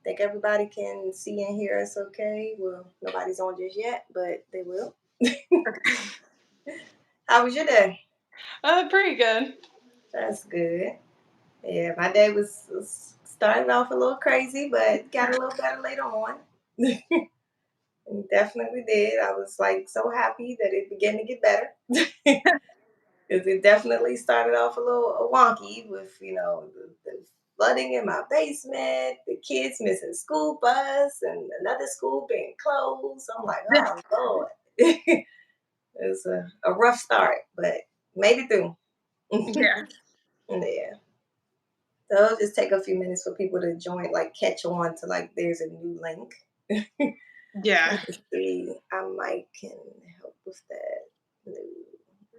Think everybody can see and hear us okay? Well, nobody's on just yet, but they will. How was your day? Pretty good. That's good. Yeah, my day was started off a little crazy, but got a little better later on. It definitely did. I was like so happy that it began to get better. Because it definitely started off a little wonky with, the flooding in my basement, the kids missing school bus, and another school being closed. I'm like, oh, Lord. It was a rough start, but made it through. Yeah. Yeah. So it'll just take a few minutes for people to join, like catch on to like there's a new link. Yeah. Let me see. I might can help with that. No,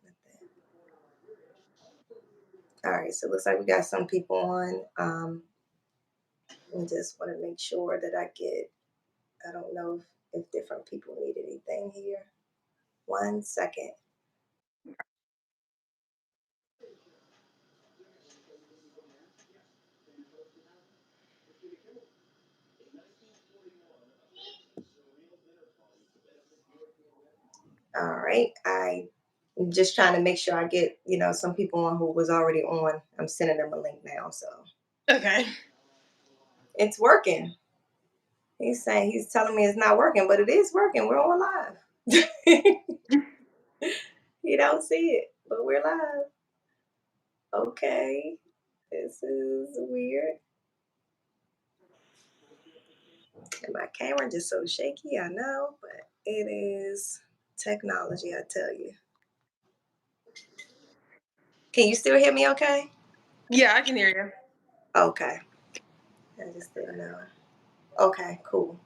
not that. All right, so it looks like we got some people on. I just want to make sure that I get, I don't know if different people need anything here. 1 second. All right. I'm just trying to make sure I get, some people on who was already on. I'm sending them a link now. So Okay. it's working. He's telling me it's not working, but it is working. We're on live. You don't see it, but we're live. Okay. This is weird. And my camera just so shaky, I know, but it is technology, I tell you. Can you still hear me okay? Yeah, I can hear Okay. I just didn't know. Okay, cool.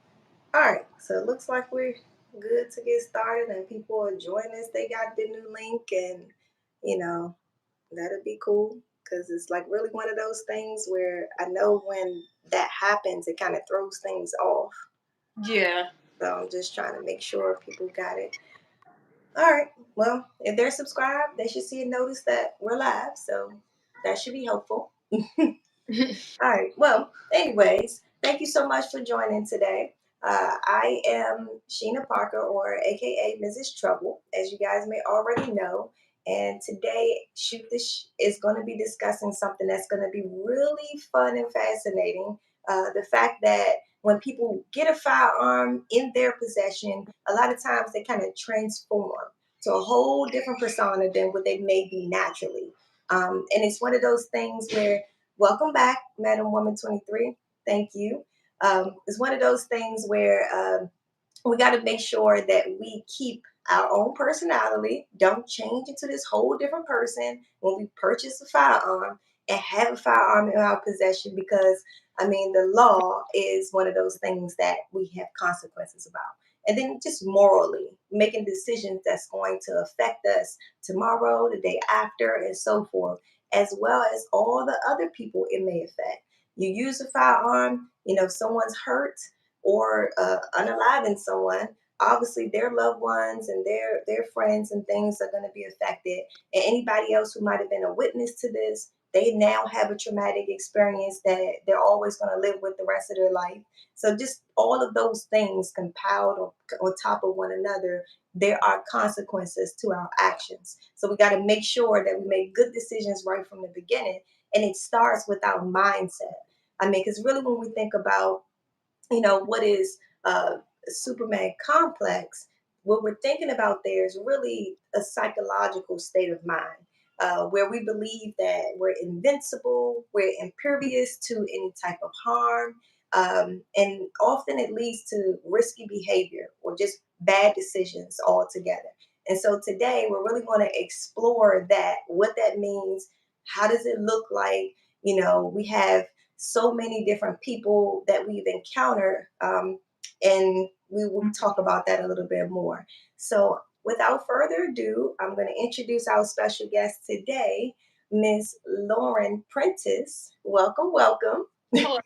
All right. So it looks like we're good to get started and people are joining us. They got the new link and, you know, that'd be cool because it's like really one of those things where I know when that happens, it kind of throws things off. you. Yeah. So I'm just trying to make sure people got it. All right. Well, if they're subscribed, they should see a notice that we're live. So that should be helpful. All right. Well, anyways, thank you so much for joining today. I am Sheena Parker, or AKA Mrs. Trouble, as you guys may already know. And today, Shoot This is going to be discussing something that's going to be really fun and fascinating. The fact that when people get a firearm in their possession, a lot of times they kind of transform to a whole different persona than what they may be naturally. And it's one of those things where welcome back, Madam Woman 23. Thank you. It's one of those things where we got to make sure that we keep our own personality, don't change into this whole different person when we purchase a firearm and have a firearm in our possession because, I mean, the law is one of those things that we have consequences about. And then just morally making decisions that's going to affect us tomorrow, the day after, and so forth, as well as all the other people it may affect. You use a firearm, if someone's hurt, or unaliving someone, obviously their loved ones and their friends and things are going to be affected. And anybody else who might have been a witness to this, they now have a traumatic experience that they're always going to live with the rest of their life. So just all of those things compiled on top of one another, there are consequences to our actions. So we got to make sure that we make good decisions right from the beginning. And it starts with our mindset. I mean, because really when we think about what is Superman complex, what we're thinking about there is really a psychological state of mind where we believe that we're invincible, we're impervious to any type of harm, and often it leads to risky behavior or just bad decisions altogether. And so today we're really going to explore that, what that means, how does it look like? We have so many different people that we've encountered, and we will talk about that a little bit more. So, without further ado, I'm going to introduce our special guest today, Miss Lauren Prentice. Welcome, welcome. Hello.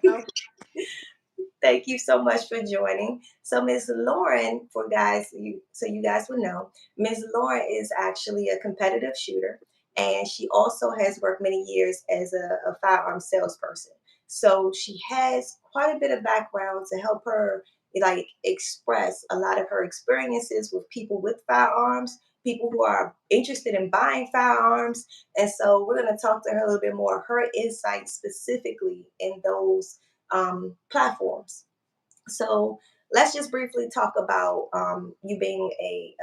Thank you so much for joining. So, Miss Lauren, for guys, so you guys would know, Miss Lauren is actually a competitive shooter, and she also has worked many years as a firearm salesperson. So she has quite a bit of background to help her like express a lot of her experiences with people with firearms, people who are interested in buying firearms. And so we're going to talk to her a little bit more, her insights specifically in those platforms. So let's just briefly talk about you being a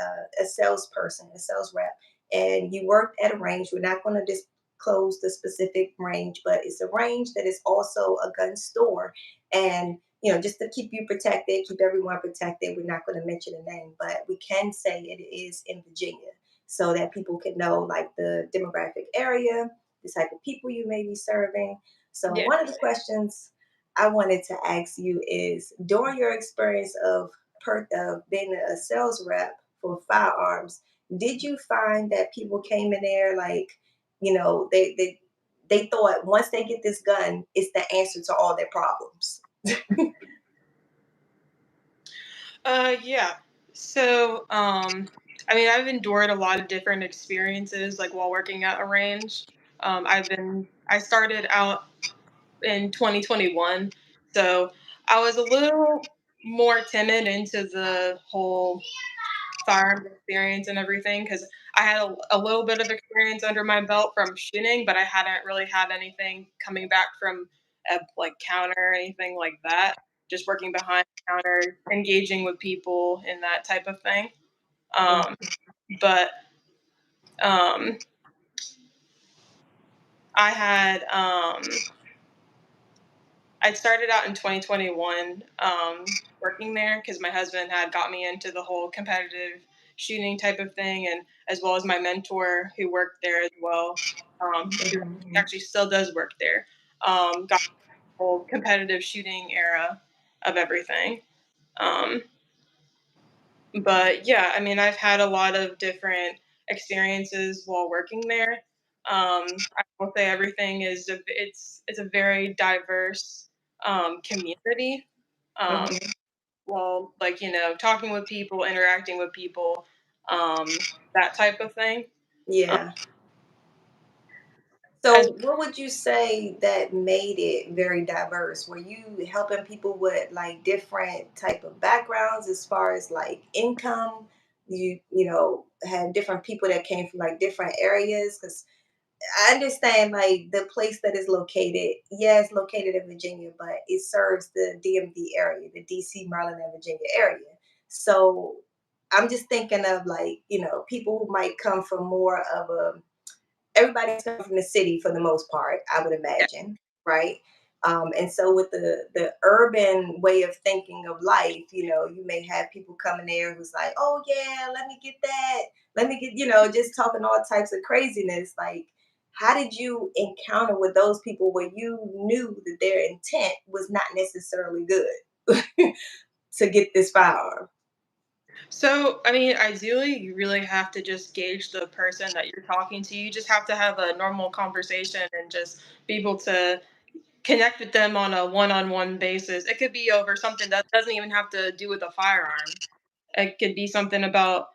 salesperson, a sales rep, and you worked at a range. We're not going to disclose the specific range, but it's a range that is also a gun store. And just to keep you protected, keep everyone protected, we're not going to mention a name, but we can say it is in Virginia, so that people can know like the demographic area, the type of people you may be serving. So Yeah. one of the questions I wanted to ask you is during your experience of being a sales rep for firearms, did you find that people came in there like, they thought once they get this gun, it's the answer to all their problems? Yeah. So, I mean, I've endured a lot of different experiences, like while working at a range. I started out in 2021, so I was a little more timid into the whole firearms experience and everything because I had a little bit of experience under my belt from shooting, but I hadn't really had anything coming back from a like counter or anything like that. Just working behind the counter, engaging with people and that type of thing. Um, but um, I had I started out in 2021 working there because my husband had got me into the whole competitive shooting type of thing, and as well as my mentor who worked there as well, and who Mhm. actually still does work there, got the whole competitive shooting era of everything. Um, but yeah, I mean, I've had a lot of different experiences while working there. I will say everything is it's a very diverse community. Um, Mhm. well, like talking with people, interacting with people, that type of thing. Um, Yeah. as So, what would you say that made it very diverse? Were you helping people with like different type of backgrounds as far as like income? You had different people that came from like different areas because I understand like the place that is located. Yes, located in Virginia, but it serves the DMV area, the DC, Maryland, and Virginia area. So I'm just thinking of like people who might come from more of a everybody's coming from the city for the most part, I would yeah. imagine, right? And so with the urban way of thinking of life, you may have people coming there who's like, oh yeah, let me get that, let me get, just talking all types of craziness. Like, how did you encounter with those people where you knew that their intent was not necessarily good to get this firearm? So, I mean, ideally, you really have to just gauge the person that you're talking to. You just have to have a normal conversation and just be able to connect with them on a one-on-one basis. It could be over something that doesn't even have to do with a firearm. It could be something about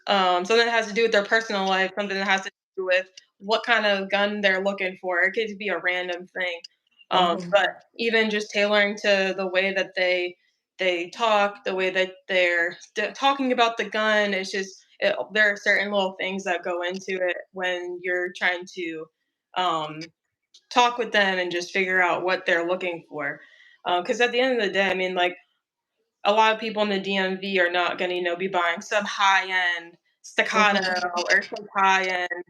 something that has to do with their personal life, something that has to do with what kind of gun they're looking for. It could be a random thing, Hmm. but even just tailoring to the way that they talk, the way that they're talking about the gun. It's just there are certain little things that go into it when you're trying to um, talk with them and just figure out what they're looking for. Because at the end of the day, I mean, like a lot of people in the DMV are not going to, be buying some high end staccato Hmm. or some high end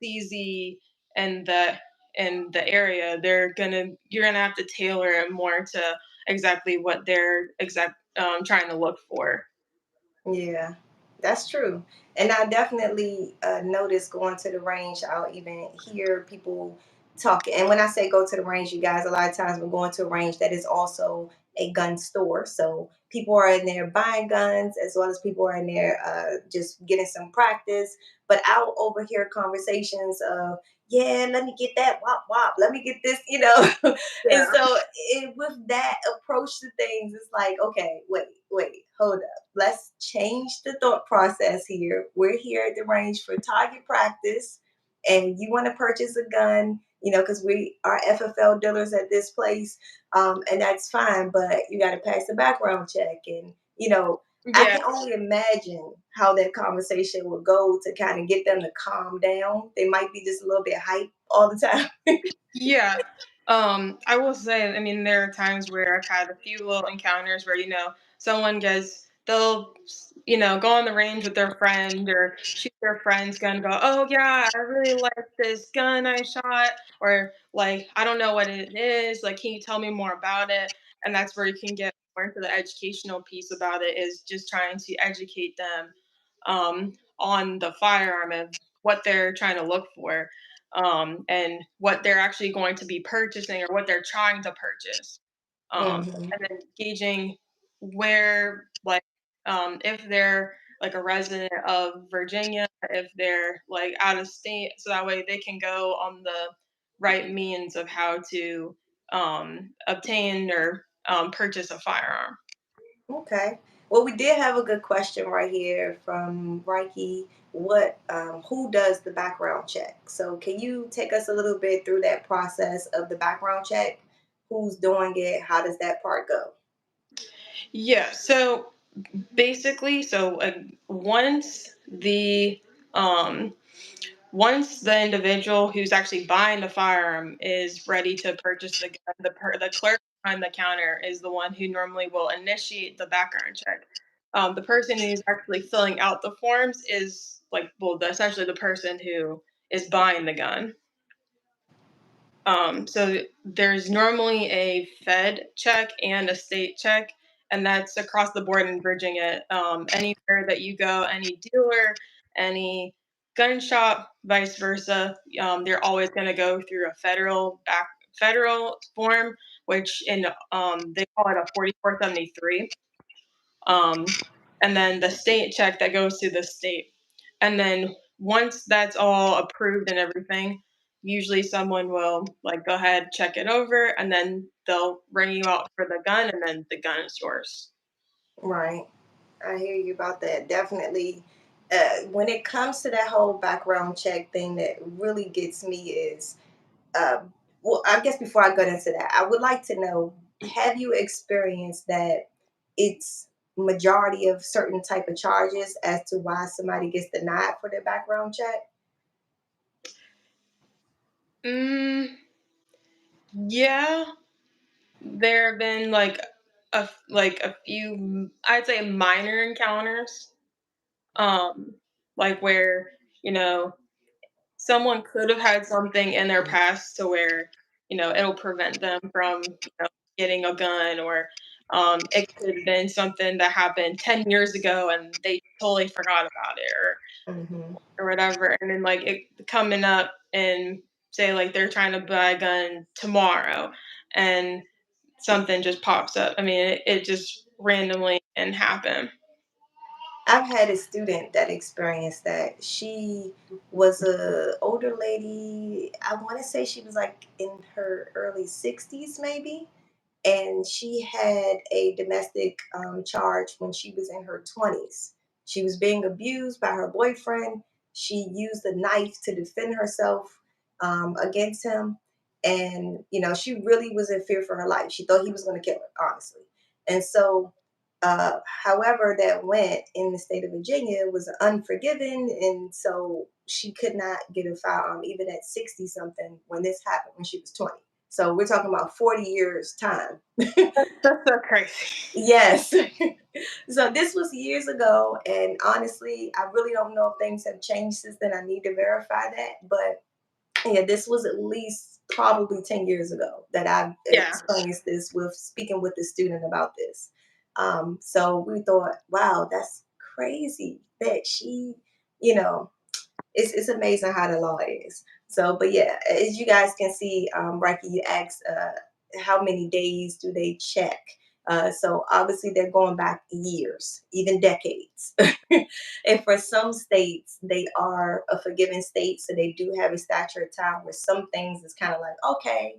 CZ in the area. You're gonna have to tailor it more to exactly what they're trying to look for. Yeah, that's true. And I definitely notice going to the range, I'll even hear people talking. And when I say go to the range, you guys, a lot of times we're going to a range that is also a gun store. So people are in there buying guns as well as people are in there just getting some practice. But I'll overhear conversations of, yeah, let me get that wop wop, let me get this. And Yeah. so with that approach to things, it's like, okay, wait, hold up. Let's change the thought process here. We're here at the range for target practice, and you want to purchase a gun. because we are FFL dealers at this place, and that's fine. But you got to pass the background check, and I Yeah. can only imagine how that conversation would go to kind of get them to calm down. They might be just a little bit hype all the time. Yeah. I will say, I mean, there are times where I've had a few little encounters where, someone they'll, go on the range with their friend or shoot their friend's gun, go, oh, yeah, I really like this gun I shot. Or, like, I don't know what it is. Like, can you tell me more about it? And that's where you can get more into the educational piece about it, is just trying to educate them on the firearm and what they're trying to look for, and what they're actually going to be purchasing or what they're trying to purchase. Hmm. And then gauging where, like, if they're like a resident of Virginia, if they're like out of state, so that way they can go on the right means of how to obtain or purchase a firearm. Okay. Well, we did have a good question right here from Reiki. Who does the background check? So, can you take us a little bit through that process of the background check? Who's doing it? How does that part go? Yeah. So basically, um, once the individual who's actually buying the firearm is ready to purchase the gun, the clerk behind the counter is the one who normally will initiate the background check. The person who's actually filling out the forms is like, well, essentially the person who is buying the gun. So there's normally a Fed check and a state check, and that's across the board in Virginia. Anywhere that you go, any dealer, any gun shop, vice versa, they're always going to go through a federal form, which they call it a 4473. Um, and then the state check that goes to the state. And then once that's all approved and everything, usually someone will like go ahead, check it over, and then they'll bring you out for the gun, and then the gun is yours. Right. I hear you about that. Definitely. When it comes to that whole background check thing, that really gets me is, uh, well, I guess before I get into that, I would like to know, have you experienced that it's majority of certain type of charges as to why somebody gets denied for their background check? Mm, yeah, there have been like a few, I'd say, minor encounters, um, like where you know someone could have had something in their past to where, it'll prevent them from, getting a gun, or it could have been something that happened 10 years ago and they totally forgot about it, Hmm. or whatever. And then, like, it coming up and say, like, they're trying to buy a gun tomorrow and something just pops up. I mean, it just randomly can happen. I've had a student that experienced that. She was a older lady. I want to say she was like in her early 60s, maybe, and she had a domestic charge when she was in her 20s. She was being abused by her boyfriend. She used a knife to defend herself against him. And, she really was in fear for her life. She thought he was going to kill her, honestly. And so, however, that went in the state of Virginia was unforgiven. And so she could not get a firearm even at 60 something when this happened when she was 20. So we're talking about 40 years time. That's so crazy. Yes. So this was years ago, and honestly, I really don't know if things have changed since then. I need to verify that, but yeah, this was at least probably 10 years ago that I've Yeah. experienced this with speaking with the student about this. So we thought, wow, that's crazy that she, you know, it's amazing how the law is. So, but yeah, as you guys can see, Rocky, you asked how many days do they check? So obviously they're going back years, even decades. And for some states, they are a forgiving state, so they do have a statute of time where some things is kind of like, okay,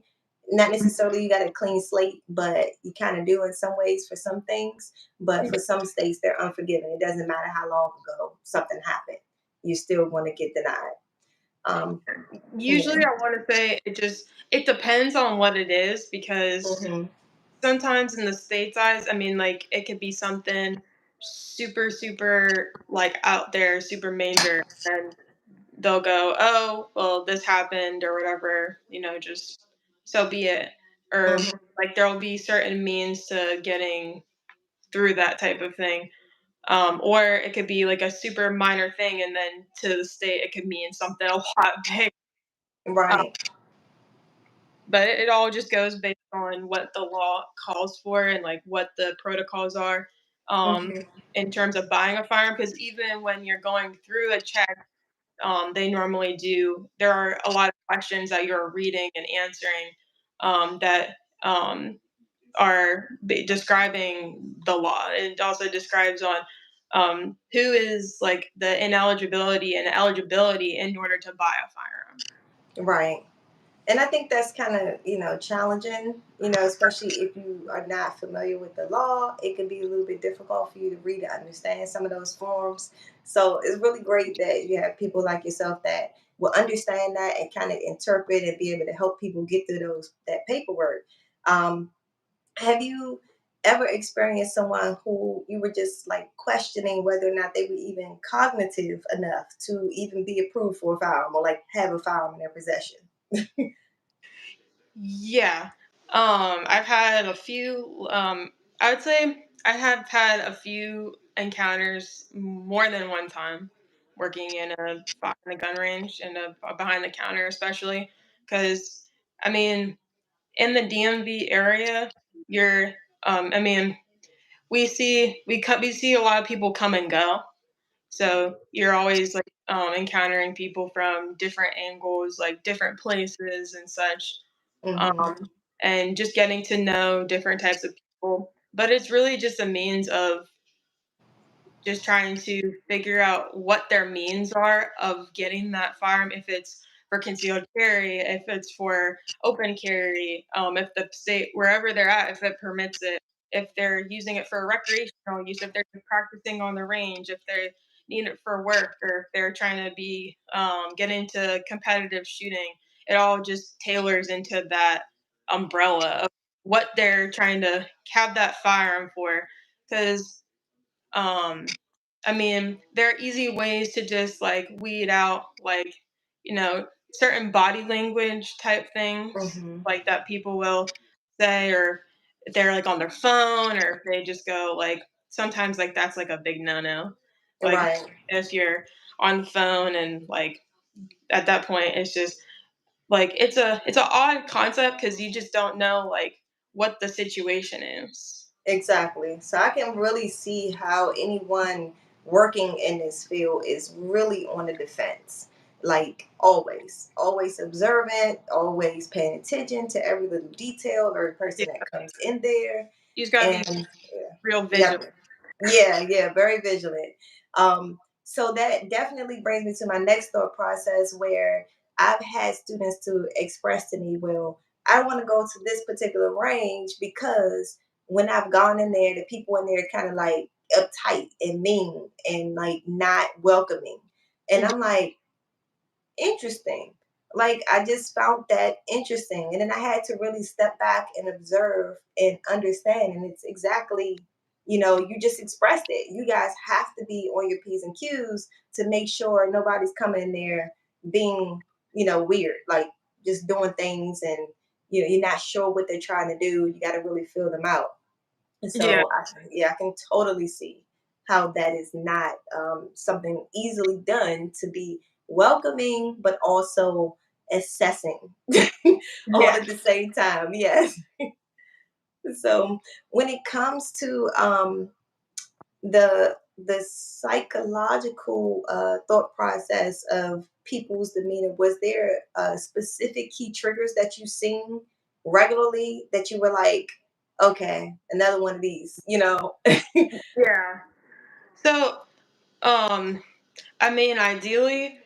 not necessarily you got a clean slate, but you kind of do in some ways for some things. But for some states, they're unforgiving. It doesn't matter how long ago something happened, you still want to get denied. Um, yeah. Usually, I want to say it depends on what it is because Hmm. sometimes in the state's eyes, I mean, like it could be something super, super like out there, super major, and they'll go, "Oh, well, this happened or whatever," just so be it. Or Hmm. like there'll be certain means to getting through that type of thing. Or it could be like a super minor thing, and then to the state, it could mean something a lot big. Right. But it all just goes based on what the law calls for and like what the protocols are um, Hmm. in terms of buying a firearm. Because even when you're going through a check, they normally do. There are a lot of questions that you're reading and answering that are describing the law. It also describes on who is like the ineligibility and eligibility in order to buy a firearm. Right. And I think that's kind of, challenging, especially if you are not familiar with the law. It can be a little bit difficult for you to read and understand some of those forms. So it's really great that you have people like yourself that will understand that and kind of interpret and be able to help people get through that paperwork. Um, have you ever experienced someone who you were just like questioning whether or not they were even cognitive enough to even be approved for a firearm or like have a firearm in their possession? Yeah. I've had a few, I would say I have had a few encounters more than one time working in a gun range and a behind the counter, especially because, I mean, in the DMV area, you're, I mean, we see a lot of people come and go. So you're always like encountering people from different angles, like different places and such, Hmm. um, and just getting to know different types of people. But it's really just a means of just trying to figure out what their means are of getting that firearm, if it's for concealed carry, if it's for open carry, if the state, wherever they're at, if it permits it, if they're using it for recreational use, if they're practicing on the range, if they need it for work, or if they're trying to be get into competitive shooting. It all just tailors into that umbrella of what they're trying to have that firearm for. Because um, I mean, there are easy ways to just like weed out like, certain body language type things Hmm. like that people will say, or if they're like on their phone, or if they just go like, sometimes like that's like a big no-no. Like Right. if you're on the phone and like at that point it's just like it's an odd concept because you just don't know like what the situation is. Exactly. So I can really see how anyone working in this field is really on the defense. Like always, always observant, always paying attention to every little detail of every Yeah, person that comes in there. you just gotta be And real yeah, vigilant. yeah, very vigilant. So that definitely brings me to my next thought process where I've had students to express to me, well, I want to go to this particular range because when I've gone in there, the people in there kind of like uptight and mean and like not welcoming. And I'm like, interesting. Like I just found that interesting. And then I had to really step back and observe and understand. And it's exactly, you just expressed it. You guys have to be on your P's and Q's to make sure nobody's coming in there being, weird, like just doing things and you're not sure what they're trying to do. You got to really feel them out. And Yeah, so yeah, I can totally see how that is not something easily done to be welcoming, but also assessing all yeah, at the same time. Yes. So when it comes to the psychological thought process of people's demeanor, was there specific key triggers that you seen regularly that you were like, okay, another one of these? yeah. So, um, I mean, ideally,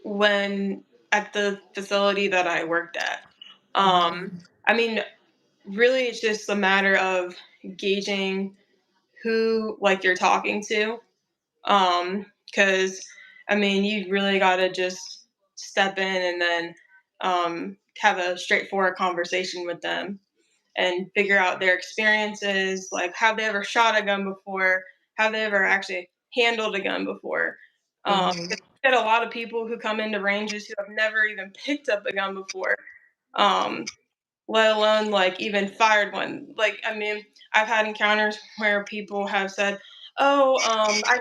when at the facility that I worked at, Mhm. I mean, really, it's just a matter of gauging who like you're talking to. Because I mean, you really gotta just step in and then have a straightforward conversation with them and figure out their experiences, like have they ever shot a gun before, have they ever actually handled a gun before. 'Cause Mhm. we get a lot of people who come into ranges who have never even picked up a gun before, um, let alone like even fired one. Like I mean, I've had encounters where people have said, "Oh, I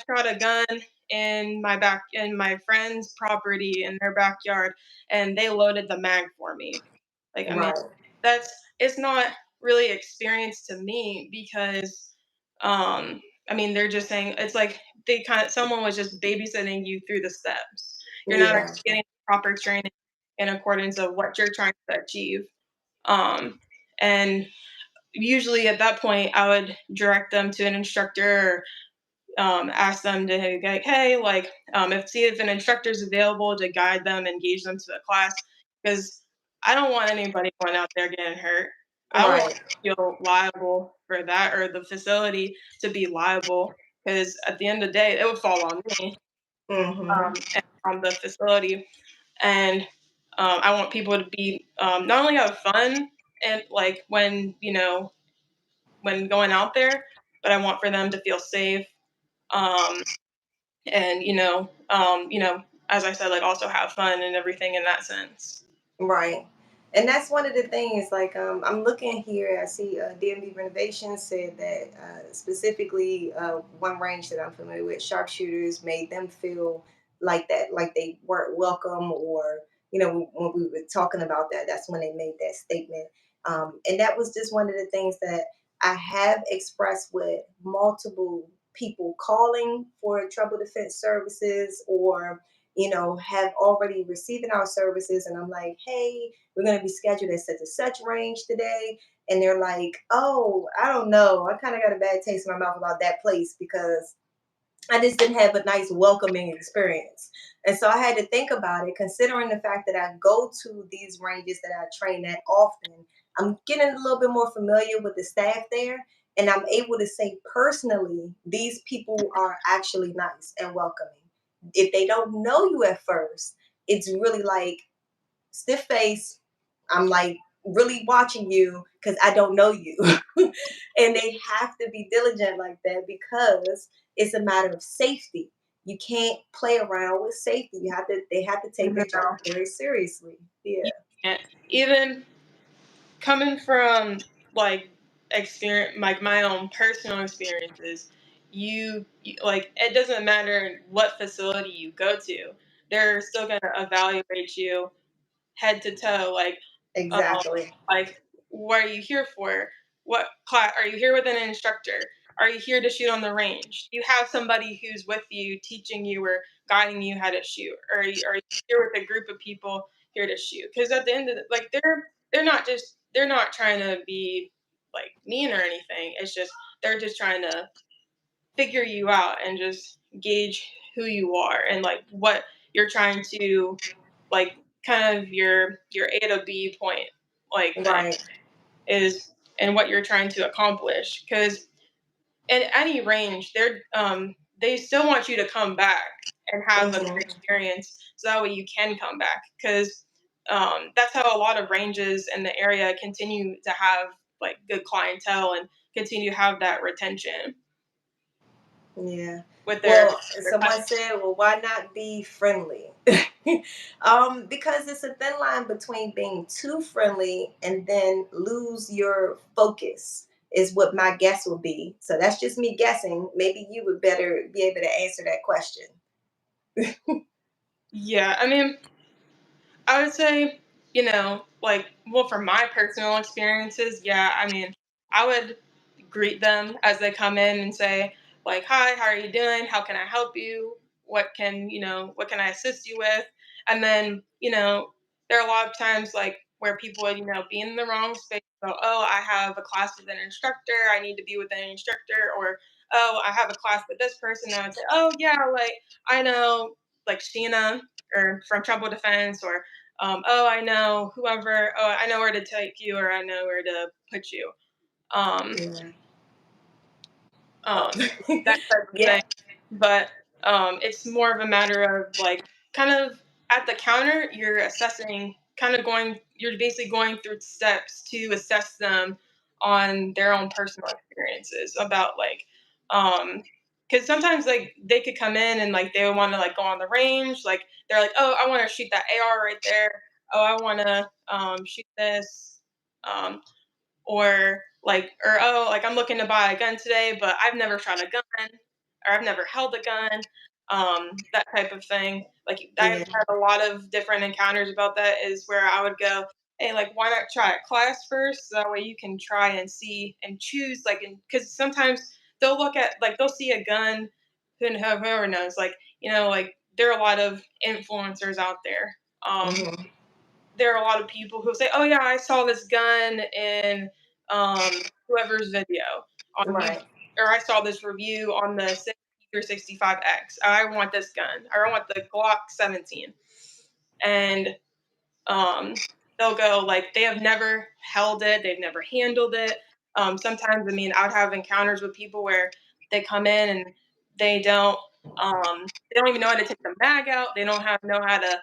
shot a gun in my friend's property in their backyard, and they loaded the mag for me." Like I mean, Right. that's it's not really experience to me because I mean they're just saying it's like they kind of someone was just babysitting you through the steps. You're not Yeah. actually getting proper training in accordance of what you're trying to achieve. Um, and usually at that point, I would direct them to an instructor, ask them to like, hey, like, if see if an instructor is available to guide them, engage them to the class, because I don't want anybody going out there getting hurt. I don't want Right. to feel liable for that or the facility to be liable because at the end of the day, it would fall on me Mhm. and on the facility. And I want people to be not only have fun and like when when going out there, but I want for them to feel safe. Um, and as I said, like also have fun and everything in that sense. Right. And that's one of the things, like, I'm looking here, I see DMV Renovations said that specifically one range that I'm familiar with, sharpshooters made them feel like that, like they weren't welcome, or, when we were talking about that, that's when they made that statement. And that was just one of the things that I have expressed with multiple people calling for trouble defense services, or have already receiving our services. And I'm like, hey, we're going to be scheduled at such and such range today. And they're like, oh, I don't know. I kind of got a bad taste in my mouth about that place because I just didn't have a nice welcoming experience. And so I had to think about it, considering the fact that I go to these ranges that I train at often. I'm getting a little bit more familiar with the staff there. And I'm able to say personally, these people are actually nice and welcoming. If they don't know you at first, it's really like stiff face. I'm like really watching you because I don't know you. And they have to be diligent like that because it's a matter of safety. You can't play around with safety. They have to take their job No, very seriously. Yeah. you can't. Even coming from like experience, like my own personal experiences, like it doesn't matter what facility you go to, they're still gonna evaluate you head to toe. Um, Exactly. like, what are you here for? What class are you here with an instructor? Are you here to shoot on the range? Do you have somebody who's with you, teaching you or guiding you how to shoot? Or are you here with a group of people here to shoot? Because at the end of like they're not trying to be like mean or anything. It's just they're just trying to figure you out and just gauge who you are and like what you're trying to like kind of your A to B point like thing Right. is and what you're trying to accomplish because at any range they still want you to come back and have a good Hmm. experience so that way you can come back because that's how a lot of ranges in the area continue to have like good clientele and continue to have that retention Yeah. with Well, their someone said, well, why not be friendly? Because it's a thin line between being too friendly and then lose your focus, is what my guess would be. So that's just me guessing. Maybe you would better be able to answer that question. yeah, I mean, I would say, like, well, from my personal experiences, yeah, I mean, I would greet them as they come in and say, like, hi, how are you doing? How can I help you? What can I assist you with? And then, there are a lot of times, like, where people would, be in the wrong space. So, oh, I have a class with an instructor. I need to be with an instructor. Or, oh, I have a class with this person. And I would say, oh, yeah, like, I know, like, Sheena or from Trouble Defense or oh, I know whoever, oh, I know where to take you or I know where to put you. Um, Yeah. Oh. um, that type of Yeah. thing. But it's more of a matter of like kind of at the counter, you're assessing, kind of going, you're basically going through steps to assess them on their own personal experiences about like, because sometimes like they could come in and like they would want to like go on the range, like they're like, oh, I want to shoot that AR right there. Oh, I want to shoot this. Um, or oh, like I'm looking to buy a gun today, but I've never shot a gun or I've never held a gun, that type of thing. Like I've Yeah. had a lot of different encounters about that, is where I would go, hey, like why not try a class first, so that way you can try and see and choose, like, because sometimes they'll look at, like, they'll see a gun, and whoever knows, like, like there are a lot of influencers out there. Hmm. There are a lot of people who say, "Oh yeah, I saw this gun in whoever's video on YouTube, Right. or I saw this review on the 65X. I want this gun, or I want the Glock 17." And they'll go like they have never held it, they've never handled it. Sometimes, I mean, I would have encounters with people where they come in and they don't they don't even know how to take the mag out. They don't have know how to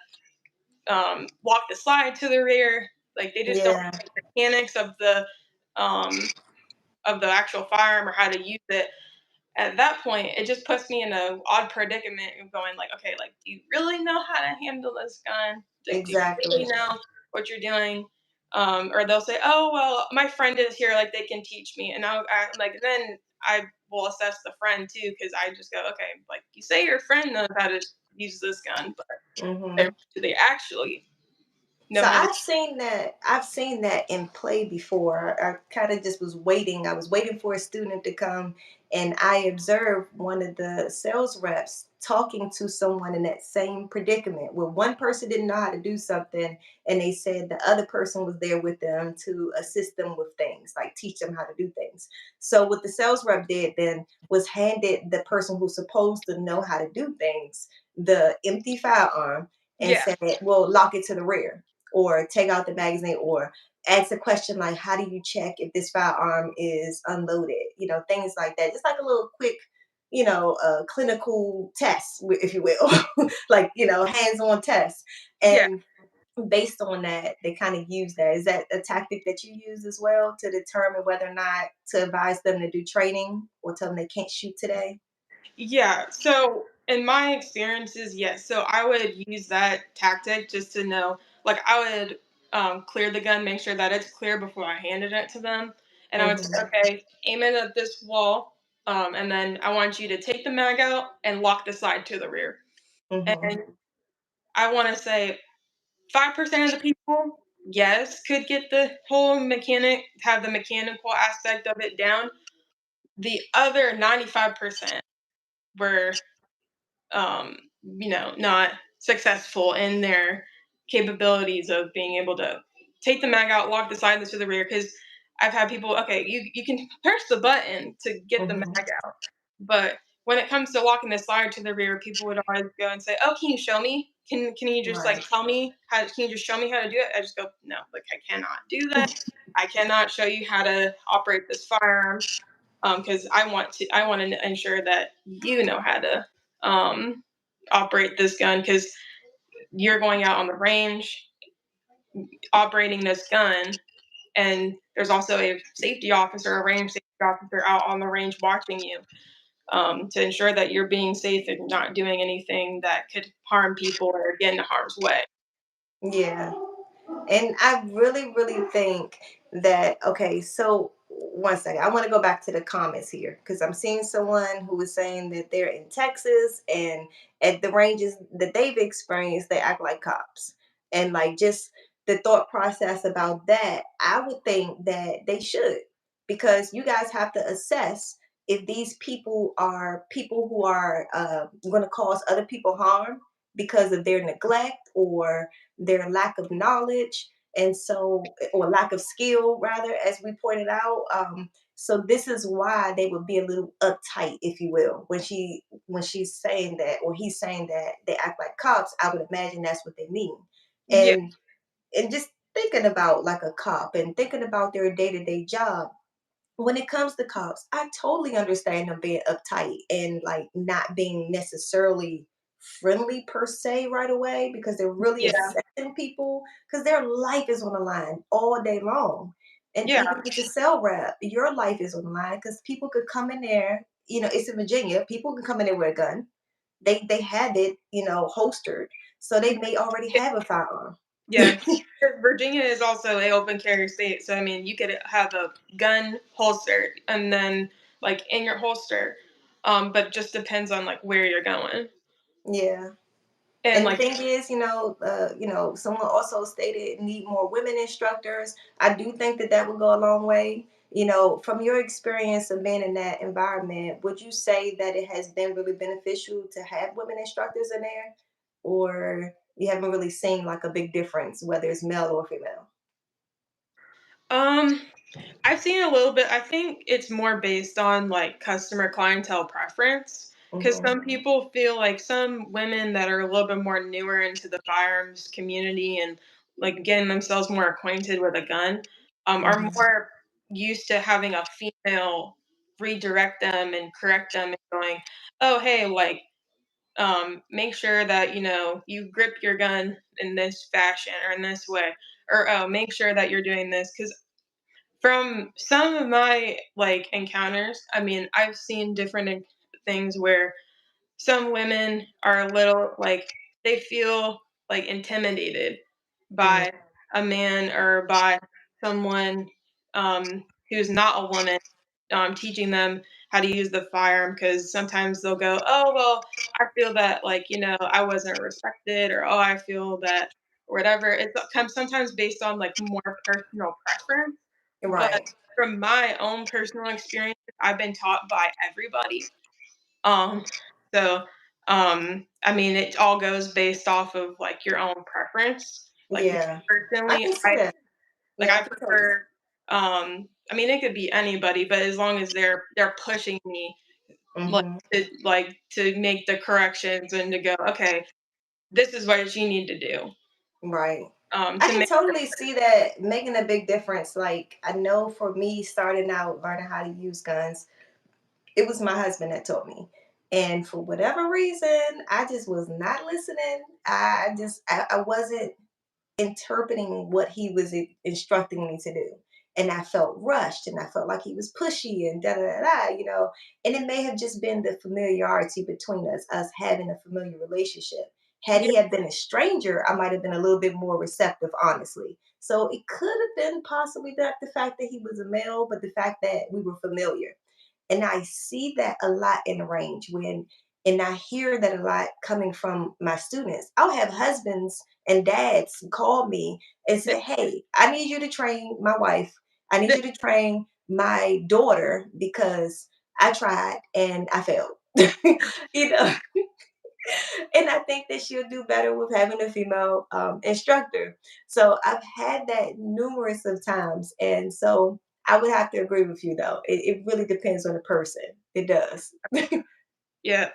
walk the slide to the rear. Like they just don't Yeah. know the mechanics um, of the actual firearm or how to use it. At that point, it just puts me in a odd predicament of going like, okay, like, do you really know how to handle this gun? Like, do you really Exactly. know what you're doing? Or they'll say, oh well, my friend is here, like they can teach me, and like then I will assess the friend too, because I just go, okay, like you say your friend knows how to use this gun, but Hmm. do they actually know So how to? I've seen that in play before. I kind of just was waiting. I was waiting for a student to come, and I observed one of the sales reps talking to someone in that same predicament where one person didn't know how to do something, and they said the other person was there with them to assist them with things, like teach them how to do things. So what the sales rep did then was handed the person who's supposed to know how to do things the empty firearm and Yeah, said, well, lock it to the rear or take out the magazine or ask a question like, how do you check if this firearm is unloaded? Things like that. Just like a little quick, clinical test, if you will, like, hands-on test. yeah. And based on that, they kind of use that. Is that a tactic that you use as well to determine whether or not to advise them to do training or tell them they can't shoot today? Yeah. So in my experiences, yes. So I would use that tactic just to know, like I would clear the gun, make sure that it's clear before I handed it to them. And I would say, Hmm. okay, aim it at this wall. And then I want you to take the mag out and lock the slide to the rear. Hmm. And I want to say 5% of the people, yes, could get the whole have the mechanical aspect of it down. The other 95% were not successful in their capabilities of being able to take the mag out, lock the sides to the rear. Because I've had people, okay, you can press the button to get the Hmm. mag out, but when it comes to locking the slide to the rear, people would always go and say, "Oh, can you show me? Can you just like Right. tell me how? Can you just show me how to do it?" I just go, "No, like I cannot do that. I cannot show you how to operate this firearm, because I want to ensure that you know how to um, operate this gun, because you're going out on the range operating this gun, and there's also a safety officer, a range safety officer out on the range watching you, to ensure that you're being safe and not doing anything that could harm people or get into harm's way." Yeah. And I really, really think that, okay, so one second. I want to go back to the comments here because I'm seeing someone who is saying that they're in Texas and at the ranges that they've experienced, they act like cops. And like just the thought process about that, I would think that they should because you guys have to assess if these people are people who are going to cause other people harm because of their neglect or their lack of knowledge and so or lack of skill rather as we pointed out. So this is why they would be a little uptight, if you will, when she's saying that or he's saying that they act like cops. I would imagine that's what they mean. Yeah, And just thinking about like a cop and thinking about their day-to-day job, when it comes to cops, I totally understand them being uptight and like not being necessarily friendly per se right away because they're really Yeah. assessing people because their life is on the line all day long. And Yeah. even as a cell rep, your life is on the line because people could come in there. It's in Virginia. People can come in there with a gun. They have it, holstered, so they may already have a firearm. Yeah. Virginia is also a open carry state, so I mean, you could have a gun holstered and then like in your holster, but just depends on like where you're going Yeah. and And the like thing is, someone also stated need more women instructors. I do think that that would go a long way. From your experience of being in that environment, would you say that it has been really beneficial to have women instructors in there, or you haven't really seen like a big difference, whether it's male or female? um I've seen a little bit. I think it's more based on like customer clientele preference because Hmm. some people feel like some women that are a little bit more newer into the firearms community and like getting themselves more acquainted with a gun are Hmm. more used to having a female redirect them and correct them and going, oh, hey, like, make sure that, you grip your gun in this fashion or in this way. Or, oh, make sure that you're doing this. Because from some of my, like, encounters, I mean, I've seen different things where some women are a little, like they feel, like, intimidated Hmm. by a man or by someone, who's not a woman, teaching them how to use the firearm because sometimes they'll go, "Oh, well, I feel that, like, I wasn't respected," or, "Oh, I feel that," or whatever. It's comes sometimes based on, like, more personal preference. But Right. from my own personal experience, I've been taught by everybody. Um, so, I mean, it all goes based off of like your own preference. Like me Yeah, I personally, can see that. Yeah, I I can totally see. prefer. I mean, it could be anybody, but as long as they're pushing me like Hmm. to make the corrections and to go, okay, this is what you need to do. Right. I To can make totally see that making a big difference. Like, I know for me, starting out learning how to use guns, it was my husband that taught me. And for whatever reason, I just was not listening. I wasn't interpreting what he was instructing me to do. And I felt rushed and I felt like he was pushy and da da da da. And it may have just been the familiarity between us having a familiar relationship. Had yeah, he have been a stranger, I might have been a little bit more receptive, honestly. So it could have been possibly that the fact that he was a male, but the fact that we were familiar. And I see that a lot in the range and I hear that a lot coming from my students. I'll have husbands and dads call me and th- say, "Hey, I need you to train my wife. I need th- you to train my daughter because I tried and I failed." you know, and I think that she'll do better with having a female instructor. So I've had that numerous of times, and so I would have to agree with you though. It really depends on the person. It does. yeah,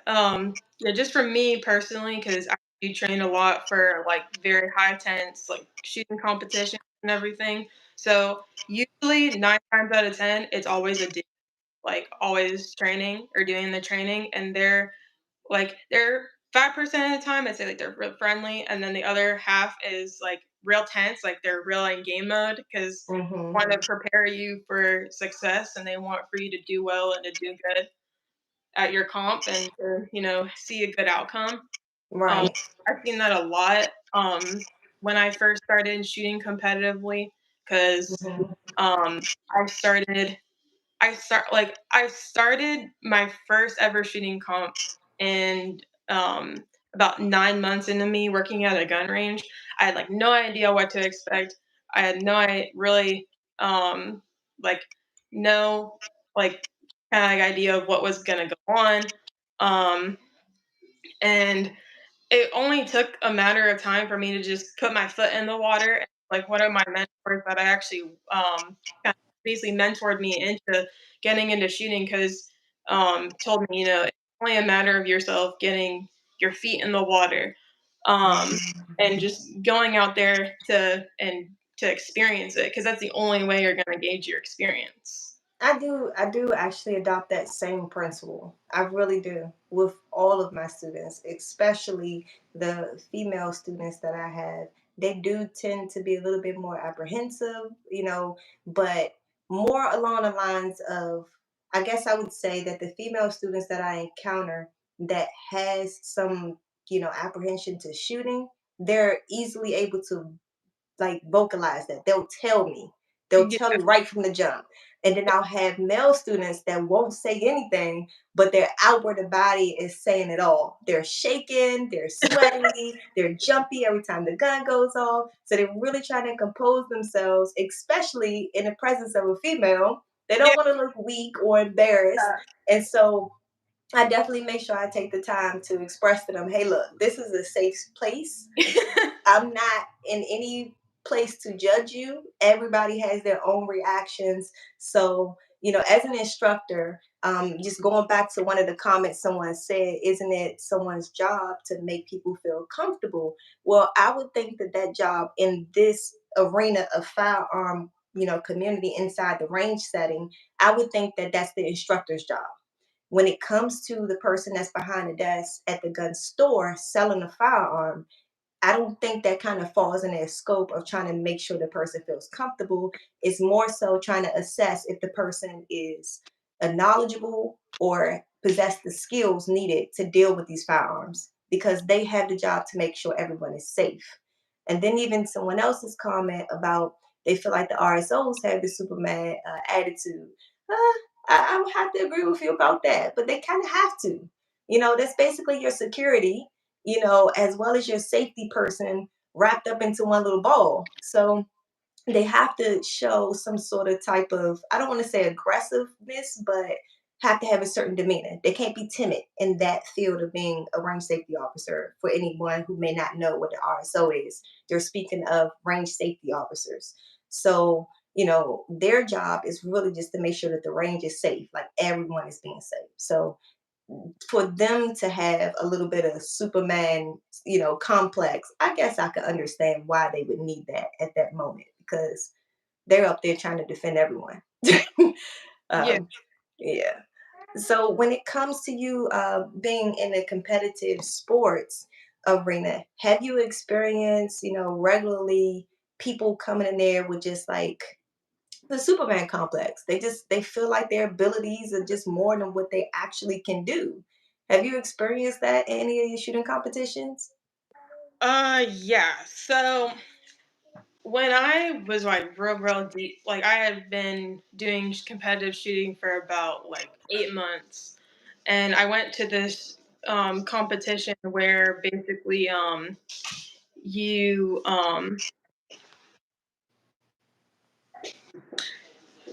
yeah. Just for me personally, because I do train a lot for like very high tense, like shooting competitions and everything. So usually 9 times out of 10, it's always a dude, like always training or doing the training, and they're 5% of the time I'd say like they're real friendly, and then the other half is like real tense, like they're real in game mode because Hmm. want to prepare you for success and they want for you to do well and to do good at your comp and to, see a good outcome. Um, Right. I've seen that a lot when I first started shooting competitively because Hmm. I started I started my first ever shooting comp and about 9 months into me working at a gun range. I had like no idea what to expect. I had really um like no like kind of like idea of what was gonna go on. Um and it only took a matter of time for me to just put my foot in the water. And, like one of my mentors that I actually kind of basically mentored me into getting into shooting because told me, it's only a matter of yourself getting your feet in the water and just going out there to experience it because that's the only way you're going to gauge your experience. I do actually adopt that same principle. I really do with all of my students, especially the female students that I have. They do tend to be a little bit more apprehensive, but more along the lines of, I guess I would say that the female students that I encounter that has some, apprehension to shooting, they're easily able to like vocalize that. They'll tell me. They'll Yeah. tell me right from the jump. And then I'll have male students that won't say anything, but their outward body is saying it all. They're shaking, they're sweaty, they're jumpy every time the gun goes off. So they're really trying to compose themselves, especially in the presence of a female. They Yeah. don't want to look weak or embarrassed. And so I definitely make sure I take the time to express to them, hey, look, this is a safe place. I'm not in any place to judge you. Everybody has their own reactions. So, as an instructor, just going back to one of the comments someone said, isn't it someone's job to make people feel comfortable? Well, I would think that that job in this arena of firearm, community inside the range setting, I would think that that's the instructor's job. When it comes to the person that's behind the desk at the gun store selling a firearm, I don't think that kind of falls in their scope of trying to make sure the person feels comfortable. It's more so trying to assess if the person is knowledgeable or possess the skills needed to deal with these firearms because they have the job to make sure everyone is safe. And then even someone else's comment about they feel like the RSOs have the Superman attitude. I would have to agree with you about that, but they kind of have to. That's basically your security, as well as your safety person wrapped up into one little ball. So they have to show some sort of type of, I don't want to say aggressiveness, but have to have a certain demeanor. They can't be timid in that field of being a range safety officer. For anyone who may not know what the RSO is, they're speaking of range safety officers. So, their job is really just to make sure that the range is safe, like everyone is being safe. So for them to have a little bit of Superman, complex, I guess I could understand why they would need that at that moment because they're up there trying to defend everyone. Yeah. um, yeah. So when it comes to you being in a competitive sports arena, have you experienced, regularly people coming in there with just like the Superman complex? They feel like their abilities are just more than what they actually can do. Have you experienced that in any of your shooting competitions? Yeah. So when I was like real deep, like I had been doing competitive shooting for about like 8 months, and I went to this competition where basically you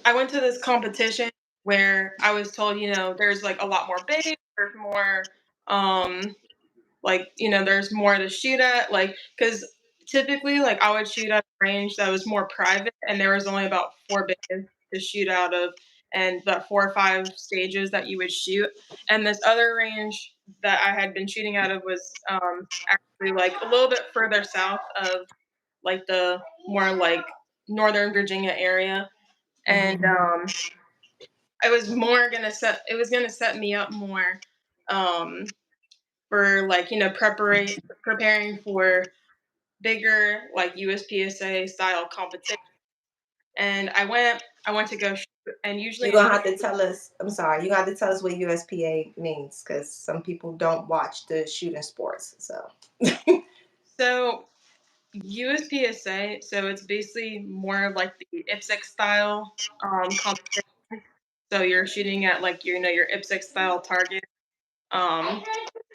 I went to this competition where I was told, there's like a lot more base, there's more um like there's more to shoot at, like because typically like I would shoot at a range that was more private and there was only about 4 bays to shoot out of and about 4 or 5 stages that you would shoot, and this other range that I had been shooting out of was actually like a little bit further south of like the more like northern Virginia area, and Mhm. it was gonna set me up more um for like preparing for bigger like USPSA style competition. And I went to go shoot, and usually You're in gonna have to tell us. I'm sorry. You're gonna have to tell us what USPA means because some people don't watch the shooting sports. So. so USPSA, so it's basically more like the IPSC style competition. So you're shooting at like your IPSC style target. Um,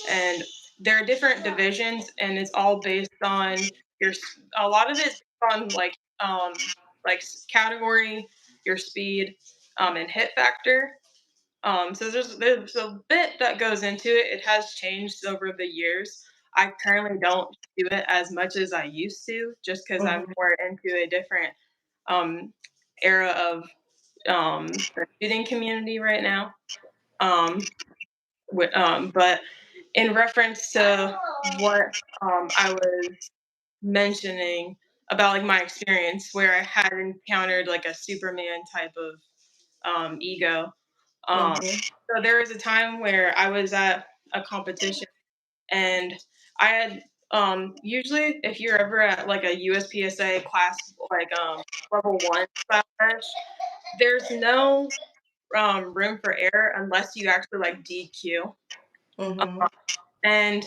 and there are different divisions, and it's all based on your. A lot of it is on like category, your speed, and hit factor. So there's a bit that goes into it. It has changed over the years. I currently don't do it as much as I used to, just because I'm Mhm. more into a different um, era of the shooting community right now. Um, but in reference to what I was mentioning about like my experience where I had encountered like a Superman type of ego. Um, Mhm. so there was a time where I was at a competition, and I had usually if you're ever at like a USPSA class like level 1 style match, there's no room for error unless you actually like DQ. Mhm. And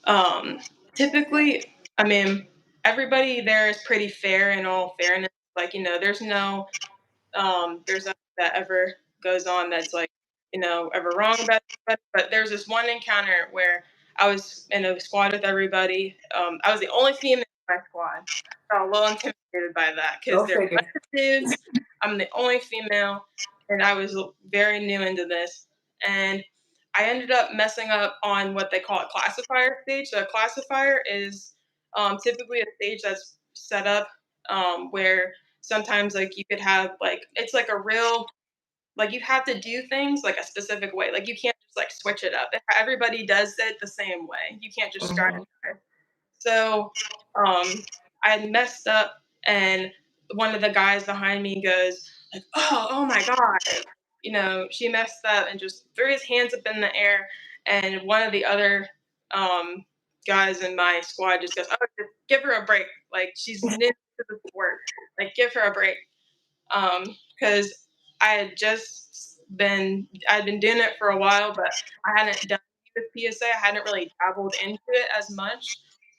um, typically, I mean, everybody there is pretty fair in all fairness. Like, there's nothing that ever goes on that's like, ever wrong about it. But there's this one encounter where I was in a squad with everybody. I was the only female in my squad. I felt a little intimidated by that because Go there are a figure. bunch of dudes. I'm the only female, and I was very new into this. And I ended up messing up on what they call a classifier stage. So a classifier is typically a stage that's set up where sometimes like you could have like it's like a real like you have to do things like a specific way. Like you can't just like switch it up. Everybody does it the same way. You can't just Mhm. strategize. So I had messed up, and one of the guys behind me goes like, "Oh my god!" She messed up and just threw his hands up in the air, and one of the other um, guys in my squad just goes, "Oh, just give her a break. Like she's new to the sport. Like give her a break." Because I'd been doing it for a while, but I hadn't done it with PSA. I hadn't really dabbled into it as much.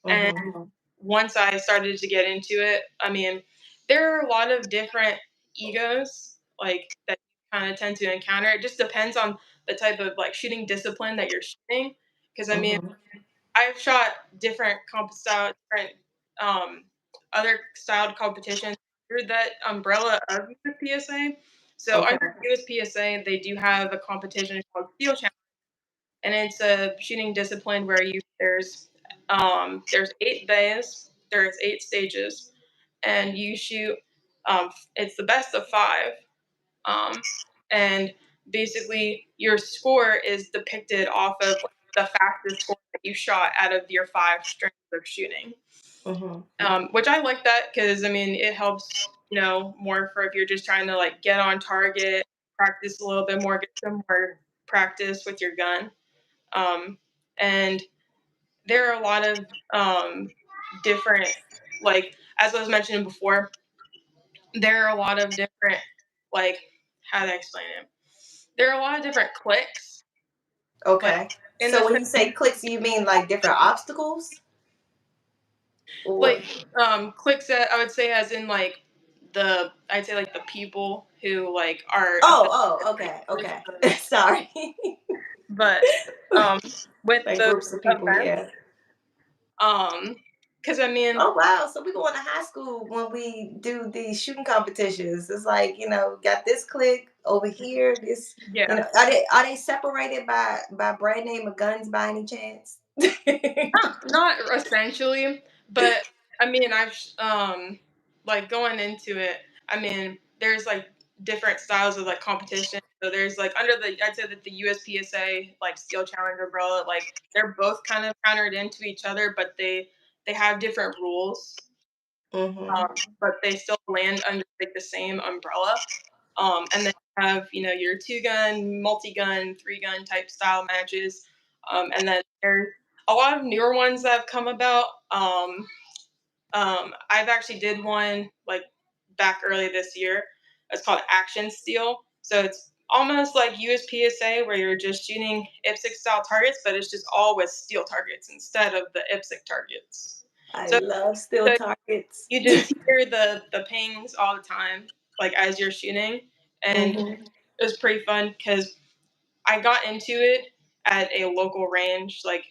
And Mhm. once I started to get into it, I mean, there are a lot of different egos like that you kind of tend to encounter. It just depends on the type of like shooting discipline that you're shooting. Because I mean, Mhm. I've shot different comp style, different other styled competitions through that umbrella of USPSA. So Okay. under USPSA, they do have a competition called Steel Challenge, and it's a shooting discipline where there's 8 bays, there's 8 stages, and you shoot. It's the best of 5, um, and basically your score is depicted off of the fastest score that you shot out of your 5 strings of shooting. Mhm. Which I like that because I mean it helps more for if you're just trying to like get on target, practice a little bit more, get some more practice with your gun. And there are a lot of different, like as I was mentioning before, there are a lot of different, like, how do I explain it? There are a lot of different clicks, like Okay. in the So when sense, you say clicks, you mean like different obstacles? Or like clicks that I would say as in like I'd say like the people who like are oh, affiliated oh, okay, with okay. the, Sorry. but um with Like those groups of people, events, yeah. um because I mean, Oh wow! So we going to high school when we do these shooting competitions. It's like got this click over here. This, yeah, are they separated by brand name of guns by any chance? not essentially, but I mean, like going into it, I mean, there's like different styles of like competition. So there's like I'd say that the USPSA like Steel Challenge umbrella, like they're both kind of countered into each other, but they have different rules, Mhm. but they still land under like the same umbrella. And then you have your 2 gun, multi gun, 3 gun type style matches, and then there's a lot of newer ones that have come about. I've actually did one like back early this year. It's called Action Steel. So it's almost like USPSA where you're just shooting IPSC style targets, but it's just all with steel targets instead of the IPSC targets. I So, love steel so targets. you just hear the pings all the time, like as you're shooting, and Mhm. it was pretty fun because I got into it at a local range, like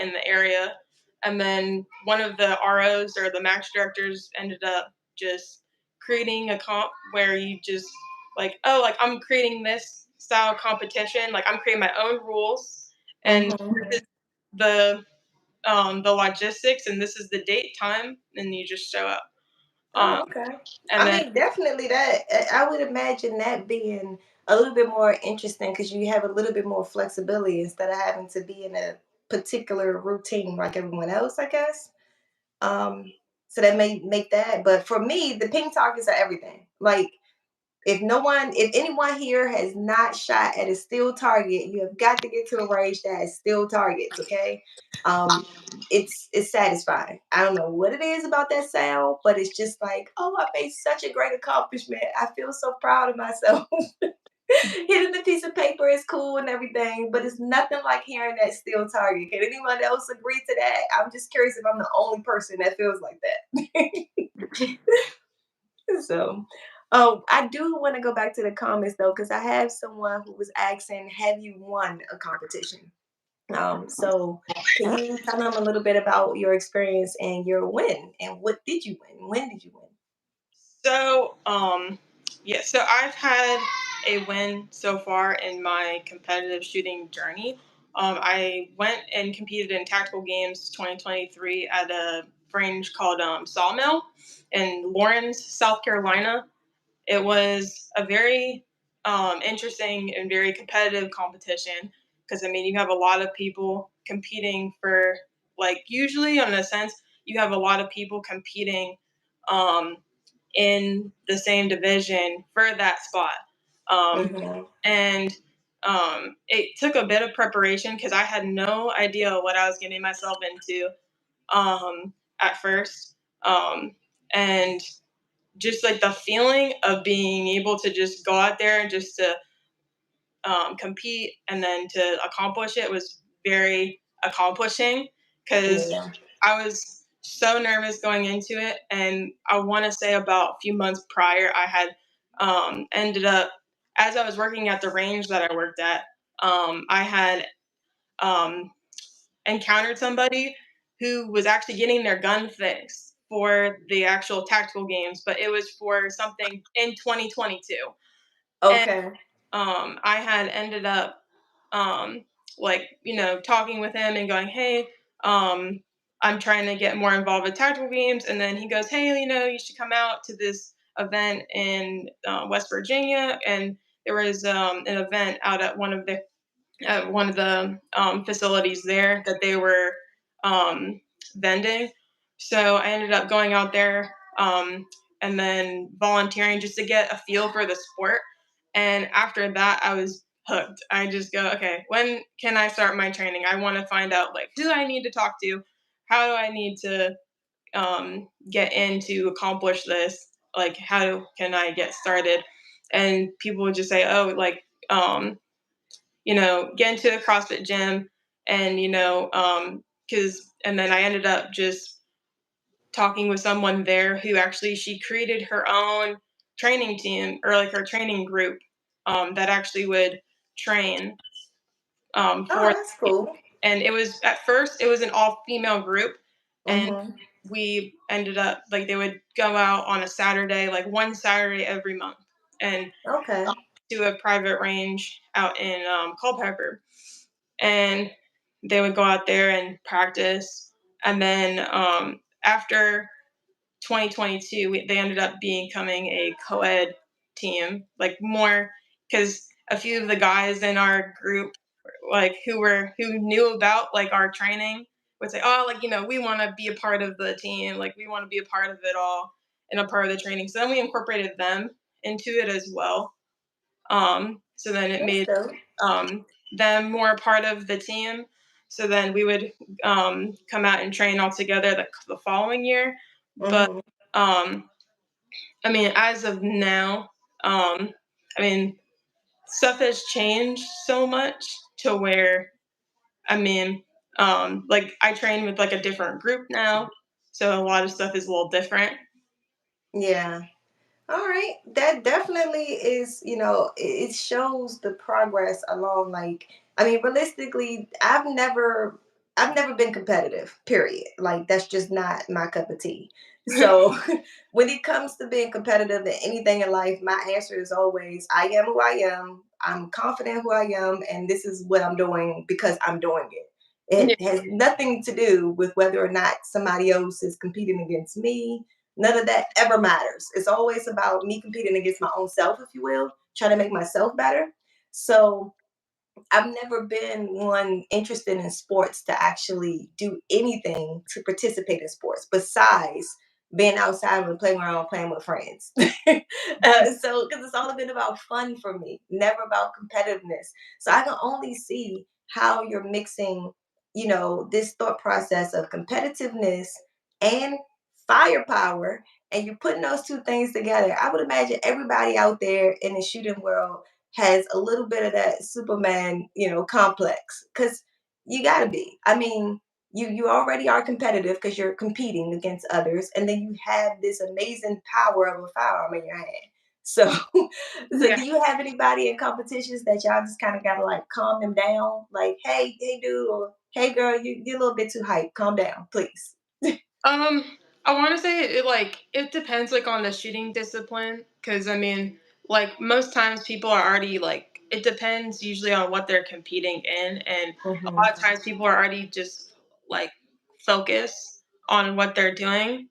in the area, and then one of the ROs or the match directors ended up just creating a comp where you just like, oh, like I'm creating this style competition, like I'm creating my own rules, and Mhm. this is the logistics, and this is the date, time, and you just show up. Um, Oh, okay. and I then mean, definitely that. I would imagine that being a little bit more interesting because you have a little bit more flexibility instead of having to be in a particular routine like everyone else, I guess. Um, so that may make that. But for me, the ping targets are everything. Like If anyone here has not shot at a steel target, you have got to get to a range that has steel targets. Okay, um, it's satisfying. I don't know what it is about that sound, but it's just like, oh, I made such a great accomplishment. I feel so proud of myself. Hitting the piece of paper is cool and everything, but it's nothing like hearing that steel target. Can anyone else agree to that? I'm just curious if I'm the only person that feels like that. So, I do want to go back to the comments though, because I have someone who was asking, "Have you won a competition?" So can you tell them a little bit about your experience and your win, and what did you win? When did you win? So, yeah, so I've had a win so far in my competitive shooting journey. I went and competed in Tactical Games 2023 at a range called Sawmill in Lawrence, South Carolina. It was a very interesting and very competitive competition because I mean, you have a lot of people competing for, like, usually, in a sense, you have a lot of people competing um, in the same division for that spot. Um, Hmm. and it took a bit of preparation because I had no idea what I was getting myself into at first. And just like the feeling of being able to just go out there and just to compete and then to accomplish it was very accomplishing because Yeah. I was so nervous going into it. And I want to say about a few months prior, I had ended up, as I was working at the range that I worked at, I had um, encountered somebody who was actually getting their gun fixed for the actual Tactical Games, but it was for something in 2022. And Okay. I had ended up um, like, talking with him and going, hey, I'm trying to get more involved with Tactical Games. And then he goes, hey, you should come out to this event in West Virginia. And there was an event out at one of the facilities there that they were um, vending. So I ended up going out there and then volunteering just to get a feel for the sport. And after that, I was hooked. I just go, okay, when can I start my training? I want to find out, like, who I need to talk to, how do I need to get in to accomplish this, like how can I get started? And people would just say, oh, like, get into a CrossFit gym, and because and then I ended up just talking with someone there who actually she created her own training team, or like her training group, that actually would train Oh, for, that's cool. and it was, at first it was an all female group, and Hmm. we ended up, like, they would go out on a Saturday, like one Saturday every month, and Okay. do a private range out in Culpeper, and they would go out there and practice. And then after 2022, they ended up becoming a co-ed team, like more, because a few of the guys in our group, like who knew about like our training, would say, oh, like, we want to be a part of the team, like we want to be a part of it all and a part of the training. So then we incorporated them into it as well. So then it That's made dope. um, them more a part of the team. So then we would come out and train all together the following year. But Hmm. um, I mean, as of now, I mean, stuff has changed so much to where, I mean, like I train with like a different group now. So a lot of stuff is a little different. Yeah. All right, that definitely is, it shows the progress along. Like, I mean, realistically, I've never been competitive, period. Like, that's just not my cup of tea. So, when it comes to being competitive in anything in life, my answer is always, I am who I am. I'm confident who I am, and this is what I'm doing because I'm doing it. Yeah. It has nothing to do with whether or not somebody else is competing against me. None of that ever matters. It's always about me competing against my own self, if you will, trying to make myself better. So I've never been one interested in sports to actually do anything to participate in sports besides, being outside on the playground playing with friends. So, because it's all been about fun for me, never about competitiveness. So I can only see how you're mixing, this thought process of competitiveness and firepower, and you're putting those two things together. I would imagine everybody out there in the shooting world has a little bit of that Superman, complex, because you got to be. I mean, you already are competitive because you're competing against others, and then you have this amazing power of a firearm in your hand. So, so Yeah. do you have anybody in competitions that y'all just kind of gotta like calm them down? Like, hey, dude, or hey, girl, you're a little bit too hyped. Calm down, please. Um, I want to say it depends like on the shooting discipline, because I mean, like most times people are already like it depends usually on what they're competing in, and a Hmm. lot of times people are already just like focused on what they're doing.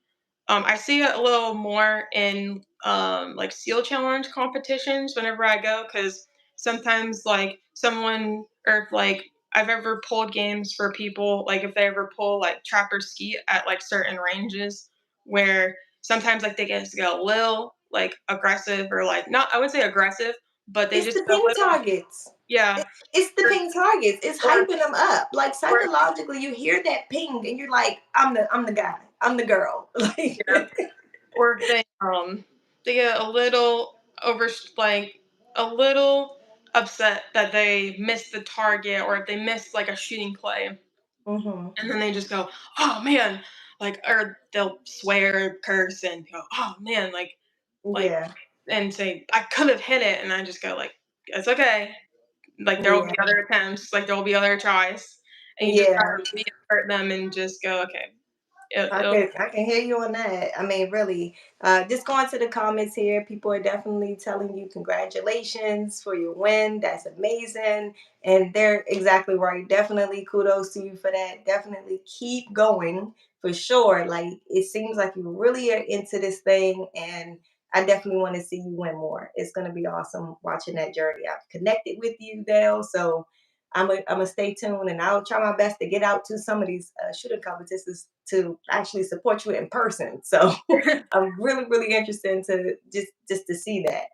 I see it a little more in like SEAL challenge competitions whenever I go, because sometimes like someone or if, like I've ever pulled games for people like if they ever pull like trapper skeet at like certain ranges where sometimes like they get a little like aggressive or like not I would say aggressive, but they It's just the go a ping little targets. yeah It's the or ping targets. It's or, hyping them up. Like or psychologically, you hear that ping, and you're like, I'm the guy. I'm the girl. Like, yeah or if they get a little over like a little upset that they missed the target or if they missed like a shooting play hmm, and then they just go oh man like or they'll swear curse and go oh man like yeah, and say I could have hit it and I just go like it's okay like there will be yeah. other attempts like there will be other tries and you just Yeah, gotta reinsert them and just go okay it'll I can hear you on that. I mean, really, just going to the comments here, people are definitely telling you congratulations for your win. That's amazing, and they're exactly right. Definitely kudos to you for that. Definitely keep going for sure. Like it seems like you really are into this thing, and I definitely want to see you win more. It's going to be awesome watching that journey. I've connected with you, Dale, so I'm a stay tuned, and I'll try my best to get out to some of these shooting competitions to actually support you in person. So I'm really interested to just to see that.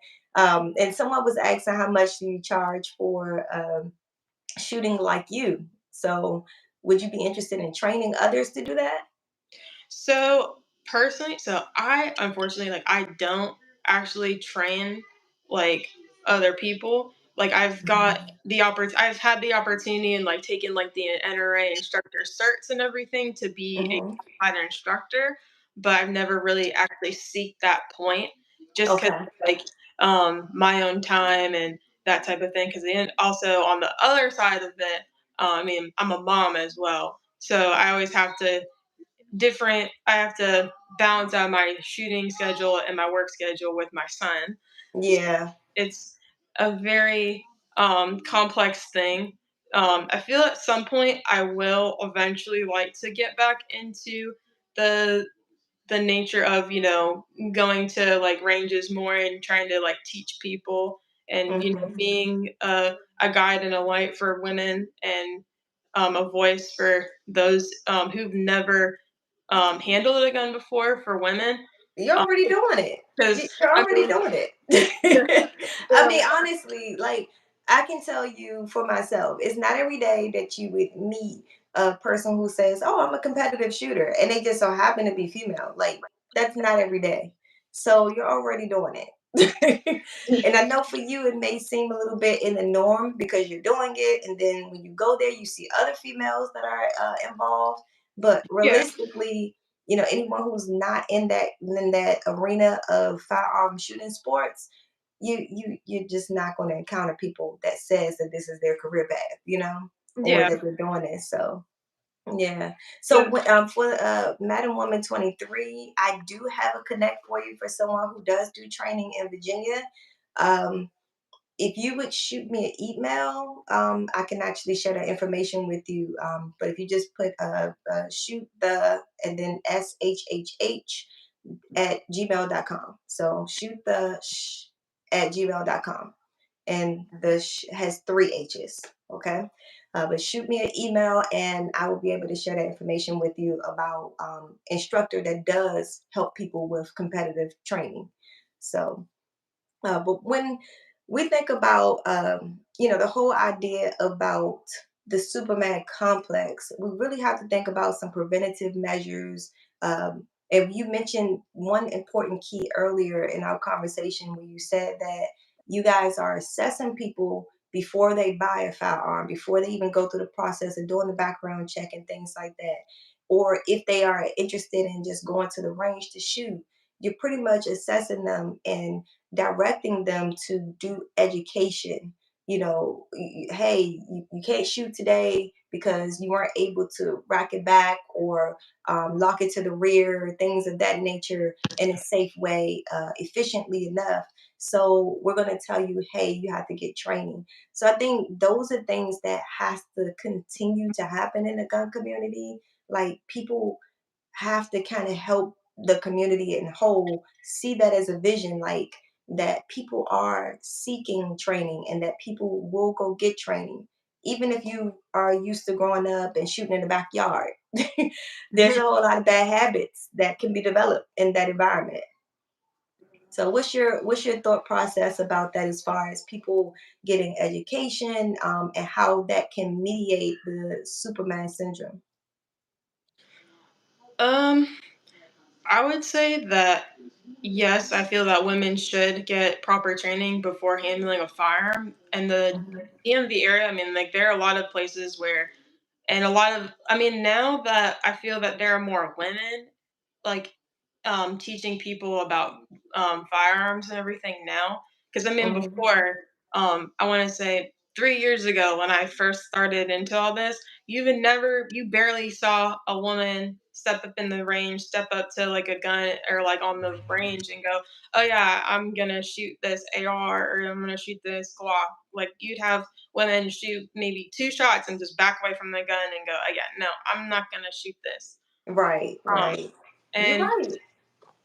And someone was asking how much do you charge for shooting like you. So would you be interested in training others to do that? So personally, so I unfortunately like I don't actually train like other people. Like I've had the opportunity and like taken like the NRA instructor certs and everything to be a Hmm. qualified instructor, but I've never really actually seeked that point just because Okay. like my own time and that type of thing. Because then also on the other side of it, I mean I'm a mom as well, so I always have to I have to balance out my shooting schedule and my work schedule with my son. So Yeah. it's a very complex thing. I feel at some point I will eventually like to get back into the the nature of going to like ranges more and trying to like teach people and Hmm. being a guide and a light for women and a voice for those who've never handled a gun before for women. You're already doing it. Because You're I already mean, doing it. I the mean, honestly, like I can tell you for myself, it's not every day that you would meet a person who says, "Oh, I'm a competitive shooter," and they just so happen to be female. Like that's not every day. So you're already doing it. And I know for you, it may seem a little bit in the norm because you're doing it, and then when you go there, you see other females that are involved. But yeah, realistically, anyone who's not in that arena of firearm shooting sports, you're just not going to encounter people that says that this is their career path, or yeah, that they're doing it. So yeah. So but for Madam Woman 23, I do have a connect for you for someone who does do training in Virginia. Um, if you would shoot me an email, I can actually share that information with you. But if you just put shoot the and then SHHH at gmail.com. So shoot the at gmail.com. and the has three H's. Okay. But shoot me an email and I will be able to share that information with you about instructor that does help people with competitive training. So but when we think about, the whole idea about the Superman complex, we really have to think about some preventative measures. And you mentioned one important key earlier in our conversation where you said that you guys are assessing people before they buy a firearm, before they even go through the process of doing the background check and things like that. Or if they are interested in just going to the range to shoot, you're pretty much assessing them and directing them to do education. Hey, you can't shoot today because you weren't able to rack it back or lock it to the rear, things of that nature in a safe way, efficiently enough. So we're going to tell you, hey, you have to get training. So I think those are things that has to continue to happen in the gun community. Like people have to kind of help the community in whole see that as a vision, like that people are seeking training and that people will go get training even if you are used to growing up and shooting in the backyard. There's a whole lot of bad habits that can be developed in that environment. So what's your thought process about that as far as people getting education, and how that can mediate the Superman syndrome? Um, I would say that yes, I feel that women should get proper training before handling a firearm. And the Mhm. DMV area, I mean, like there are a lot of places where, and a lot of, I mean, now that I feel that there are more women like teaching people about firearms and everything now. Because I mean, Mhm. before, I want to say 3 years ago when I first started into all this, you barely saw a woman step up in the range, step up to like a gun or like on the range and go, oh yeah, I'm gonna shoot this AR or I'm gonna shoot this Glock. Like you'd have women shoot maybe 2 shots and just back away from the gun and go, oh yeah, no, I'm not gonna shoot this. Right, Um, right. You're and right.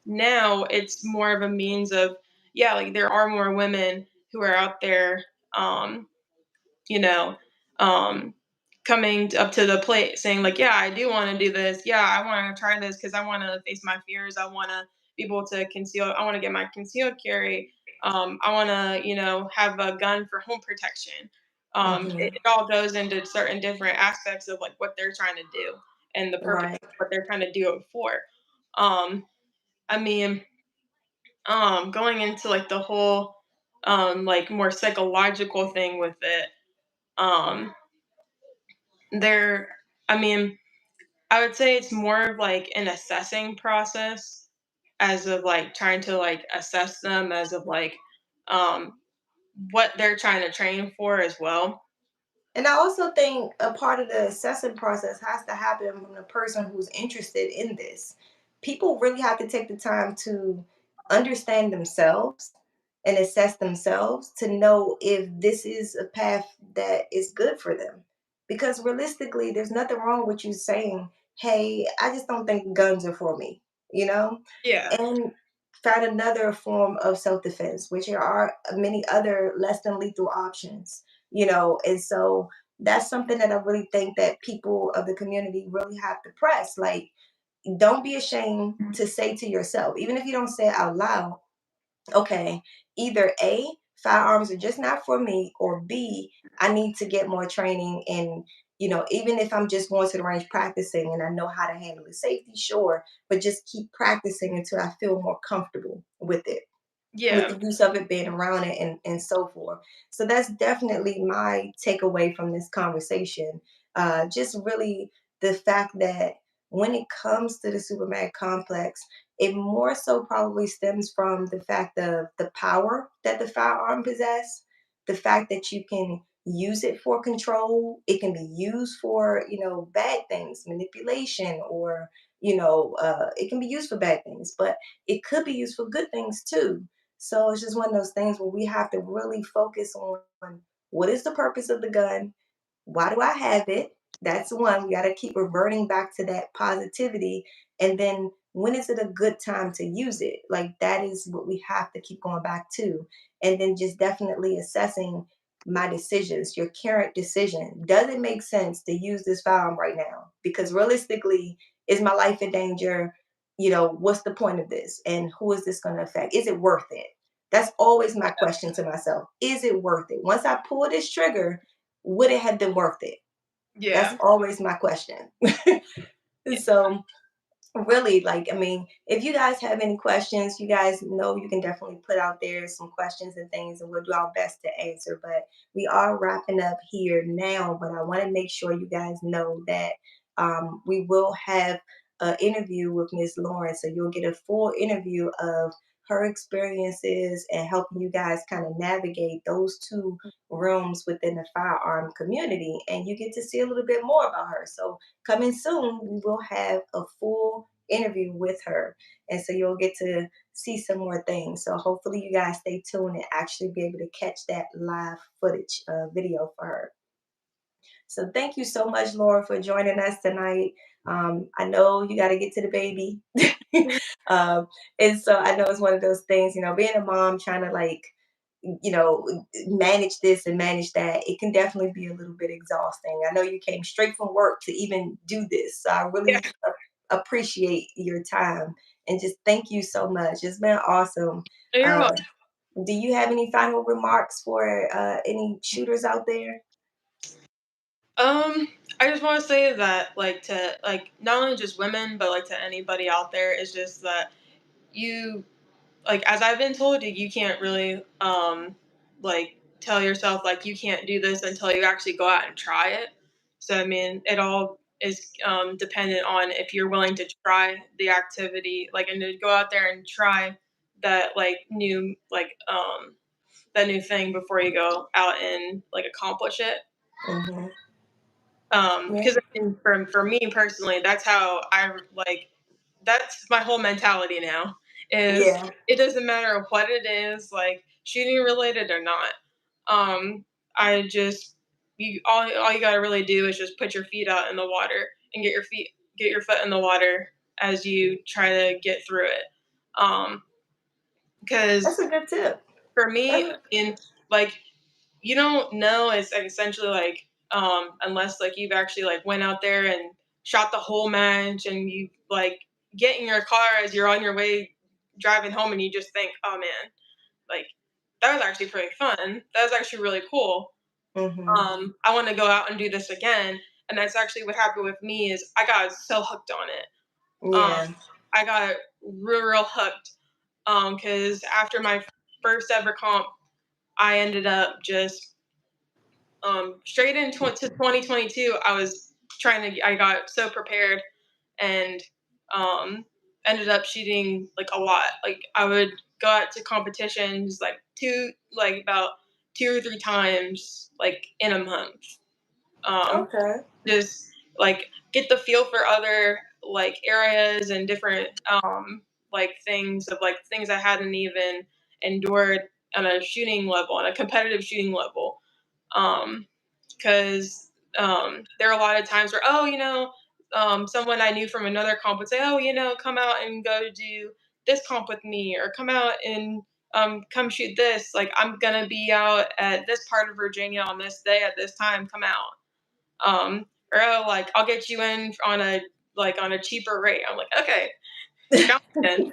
now it's more of a means of, yeah, like there are more women who are out there, um, you know, um, coming up to the plate saying like, yeah, I do want to do this. Yeah, I want to try this because I want to face my fears. I want to be able to conceal. I want to get my concealed carry. I want to, have a gun for home protection. It, Mhm. it all goes into certain different aspects of like what they're trying to do and the purpose Right. of what they're trying to do it for. Um, I mean, going into like the whole like more psychological thing with it, um there I mean, I would say it's more of like an assessing process as of like trying to like assess them as of like um what they're trying to train for as well. And I also think a part of the assessing process has to happen from the person who's interested in this. People really have to take the time to understand themselves and assess themselves to know if this is a path that is good for them. Because realistically, there's nothing wrong with you saying, hey, I just don't think guns are for me, you know? Yeah. And find another form of self defense, which there are many other less than lethal options, and so that's something that I really think that people of the community really have to press. Like, don't be ashamed to say to yourself, even if you don't say it out loud, okay, either A, firearms are just not for me, or B, I need to get more training. And, even if I'm just going to the range practicing and I know how to handle the safety, sure, but just keep practicing until I feel more comfortable with Yeah. the use of it, being around it, and so forth. So that's definitely my takeaway from this conversation. Just really the fact that when it comes to the Superman complex, it more so probably stems from the fact of the power that the firearm possess, the fact that you can use it for control, it can be used for, bad things, manipulation, or, it can be used for bad things, but it could be used for good things too. So it's just one of those things where we have to really focus on what is the purpose of the gun? Why do I have it? That's one. We got to keep reverting back to that positivity. And then when is it a good time to use it? Like that is what we have to keep going back to. And then just definitely assessing my decisions, your current decision. Does it make sense to use this firearm right now? Because realistically, is my life in danger? What's the point of this? And who is this going to affect? Is it worth it? That's always my question to myself. Is it worth it? Once I pull this trigger, would it have been worth it? That's Yeah. always my question. Yeah. So really, like, I mean, if you guys have any questions, you guys know you can definitely put out there some questions and things, and we'll do our best to answer. But we are wrapping up here now, but I want to make sure you guys know that we will have an interview with Miss Lauren, so you'll get a full interview of her experiences and helping you guys kind of navigate those two rooms within the firearm community, and you get to see a little bit more about her. So coming soon, we will have a full interview with her. And so you'll get to see some more things. So hopefully you guys stay tuned and actually be able to catch that live footage video for her. So thank you so much, Laura, for joining us tonight. I know you got to get to the baby. um, and so I know it's one of those things, being a mom, trying to like, manage this and manage that, it can definitely be a little bit exhausting. I know you came straight from work to even do this. So I Yeah. really appreciate your time and just thank you so much. It's been awesome. You're Uh, welcome. do you have any final remarks for any shooters out there? Um, I just want to say that, like, to like not only just women, but like to anybody out there, is just that you, like, as I've been told, you can't really like tell yourself like you can't do this until you actually go out and try it. So I mean, it all is dependent on if you're willing to try the activity, like, and to go out there and try that that new thing before you go out and like accomplish it. Hmm. Yeah. Because I mean, for me personally, that's how I like. That's my whole mentality now. Is Yeah. it doesn't matter what it is, like shooting related or not. I just all you gotta really do is just put your feet out in the water and get your foot in the water as you try to get through it. Um, That's because a good tip. for me, That's in like you don't know, it's like essentially like unless like you've actually like went out there and shot the whole match and you like get in your car as you're on your way driving home and you just think, oh man, like that was actually pretty fun, that was actually really cool. hmm I want to go out and do this again. And that's actually what happened with me, is I got so hooked on it. um yeah. I got real hooked, because after my first ever comp, I ended up just straight into 2022. I got so prepared and um, ended up shooting like a lot. Like I would go out to competitions about 2 or 3 times like in a month. Um, Okay. just like get the feel for other like areas and different like things I hadn't even endured on a shooting level, on a competitive shooting level. Because there are a lot of times where, someone I knew from another comp would say, oh, come out and go do this comp with me, or come out and come shoot this. Like, I'm going to be out at this part of Virginia on this day at this time, come out. Or, oh, like, I'll get you in on a cheaper rate. I'm like, okay, count it in.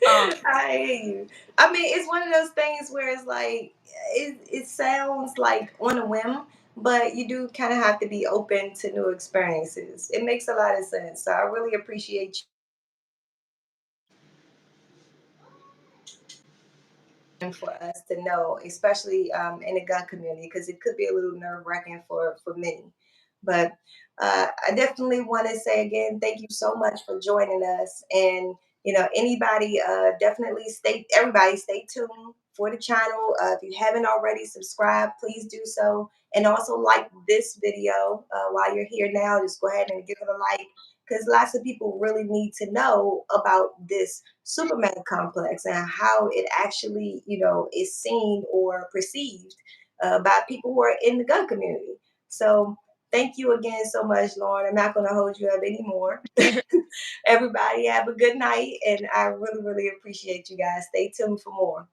Um, I hear you. I mean, it's one of those things where it's like it sounds like on a whim, but you do kind of have to be open to new experiences. It makes a lot of sense. So I really appreciate for us to know, especially in the gun community, because it could be a little nerve wracking for many. But I definitely want to say again, thank you so much for joining us. And anybody, definitely everybody stay tuned for the channel. If you haven't already subscribed, please do so. And also like this video while you're here now. Just go ahead and give it a like, because lots of people really need to know about this Superman complex and how it actually, is seen or perceived by people who are in the gun community. So thank you again so much, Lauren. I'm not going to hold you up anymore. Everybody have a good night, and I really, really appreciate you guys. Stay tuned for more.